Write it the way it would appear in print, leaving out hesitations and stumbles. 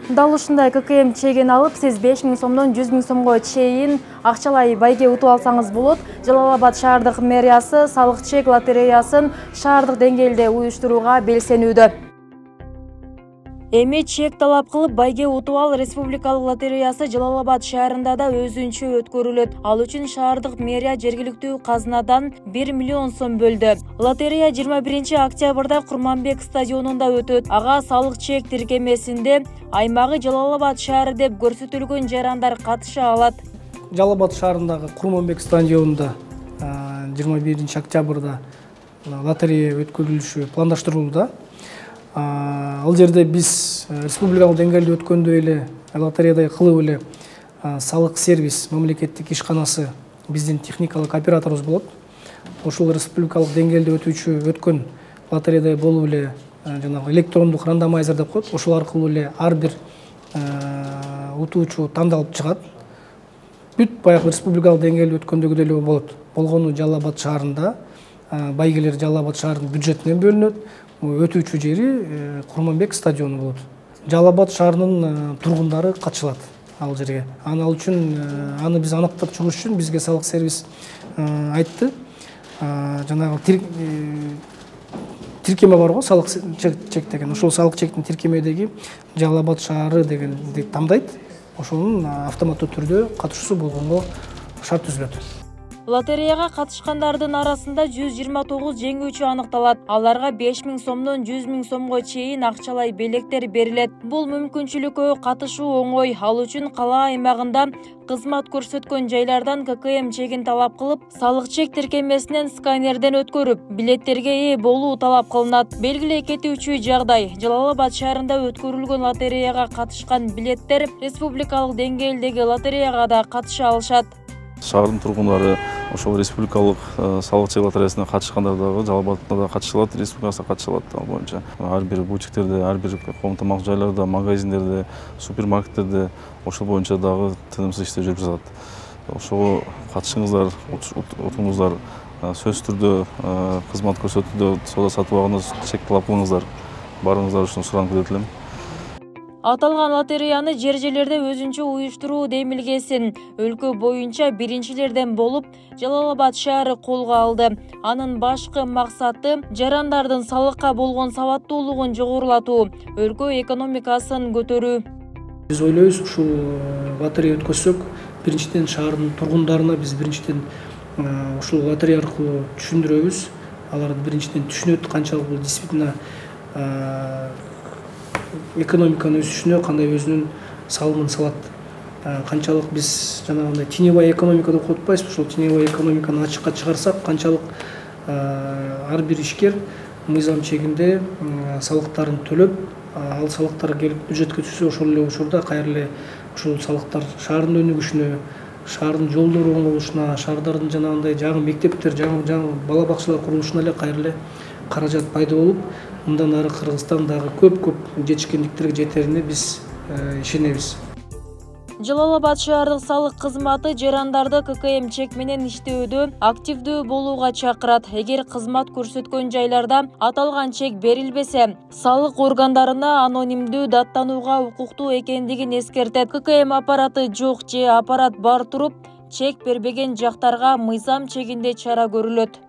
Дал ушундай ККМ чегин алып, сиз 5000 сомдон 100 000 сомго чейин акчалай байге утуп алсаңыз болот. Жалал Абад шаардык мэриясы салык чек лотереясын шаардык деңгээлде уюштурууга белсенүүдө. Эми чек талап кылып байге утуп ал республикалык лотереясы Жалал Абад шаарында да өзүнчө өткөрүлөт. Ал үчүн шаардык мэрия жергиликтүү казынадан 1 миллион сом бөлдү. Лотерея 21 октябрда Курманбек стадионунда өтөт. Ага салык чек тиркемесинде аймагы Жалал Абад шаары деп көрсөтүлгөн жарандар катыша алат. Жалал Абад шаарындагы Курманбек стадионунда 21 октябрда лотерея өткөрүлүшү пландаштырылууда. Ал жерде биз республикалык деңгээлде өткөндө эле лотереядай кылып эле салык сервис мамлекеттик ишканасы биздин техникалык операторубуз болот. Ошол республикалык деңгээлде өткөн лотереядай болуп эле жанагы электрондук рандомайзер деп коет. Ошол аркылуу эле ар бир утуучу тандалып чыгат. Бүт баягы республикалык деңгээлде өткөндөгүдөй эле болот. Болгону Жалал Абад шаарында байгелер Жалал Абад шаарынын бюджетинен бөлүнөт. Өтүүчү жери Курманбек стадиону болот. Жалал Абад шаарынын тургундары катышылат ал жерге. Ал үчүн аны биз аныктап чыгыш үчүн бизге салык сервис айтты. Жанагы тиркеме бар го, салык чек деген. Ошол салык чектин тиркемедеги Жалал Абад шаары дегенди тандайт. Ошонун автоматтуу түрдө катышуусу болгонго шарт түзүлөт. Лотереяга катышкандардын арасында 129 жеңүүчү аныкталат. Аларга 5000 сомдон 100 000 сомго чейин акчалай белектер берилет. Бул мүмкүнчүлүккө катышуу оңой. Ал үчүн кала аймагында кызмат көрсөткөн жайлардан ККМ чегин талап кылып, салык чек тиркемесинен сканерден өткөрүп, билеттерге ээ болуу талап кылынат. Белгилей кетүүчү жагдай: Жалал Абад шаарында өткөрүлгөн лотереяга катышкан билеттер республикалык деңгээлдеги лотереяга да катыша алышат. Шаардын тургундары ошол республикалык салык чек лотереясына катышкандар дагы Жалал Абадта да катышылат, республикасына катышылат. Ал боюнча ар бир бутиктерде, ар бир коом тамак жайларда, магазиндерде, супермаркеттерде ошол боюнча дагы тынымсыз иштер жүрүп жатат. Ошого катышыңыздар, утуңуздар, сөзсүз түрдө кызмат көрсөтүүдө соода сатып алганда чек талап кылыңыздар. Баарыңыздар үчүн суранып кетелим. Аталган лотереяны жер-жерлерде өзүнчө уюштуруу демилгесин өлкө боюнча биринчилерден болуп Жалал Абад шаары колго алды. Анын башкы максаты жарандардын салыкка болгон сабаттуулугун жогорулатуу, өлкө экономикасын көтөрүү. Биз ойлойбуз, ушул лотерея өткөзсөк, биринчиден шаардын тургундарына биз биринчиден ушул лотерея аркылуу түшүндүрөбүз. Алар биринчиден түшүнөт канчалык бул действительно экономиканын өсүшүнө кандай өзүнүн салымын салат. Канчалык биз жанагындай теневой экономика деп коюп атпайбызбы? Ошол теневой экономиканы ачыкка чыгарсак, канчалык ар бир ишкер мыйзам чегинде салыктарын төлөп, ал салыктар келип бюджетке түшсө, ошол эле учурда кайра эле ушул салыктар шаардын өнүгүшүнө, шаардын жолдору оңолушуна, шаардардын жанагындай жаңы мектептер, жаңы бала бакчалар курулушуна эле кайра эле каражат пайда болуп, мындан ары Кыргызстан дагы көп жетишкендиктерге жетерине биз ишенебиз. Жалал Абад шаардык салык кызматы жарандарды ККМ чек менен иштөөдө активдүү болууга чакырат. Эгер кызмат көрсөткөн жайларда аталган чек берилбесе, салык органдарына анонимдүү даттанууга укуктуу экендигин эскертет. ККМ аппараты жок же аппарат бар туруп, чек бербеген жактарга мыйзам чегинде чара көрүлөт.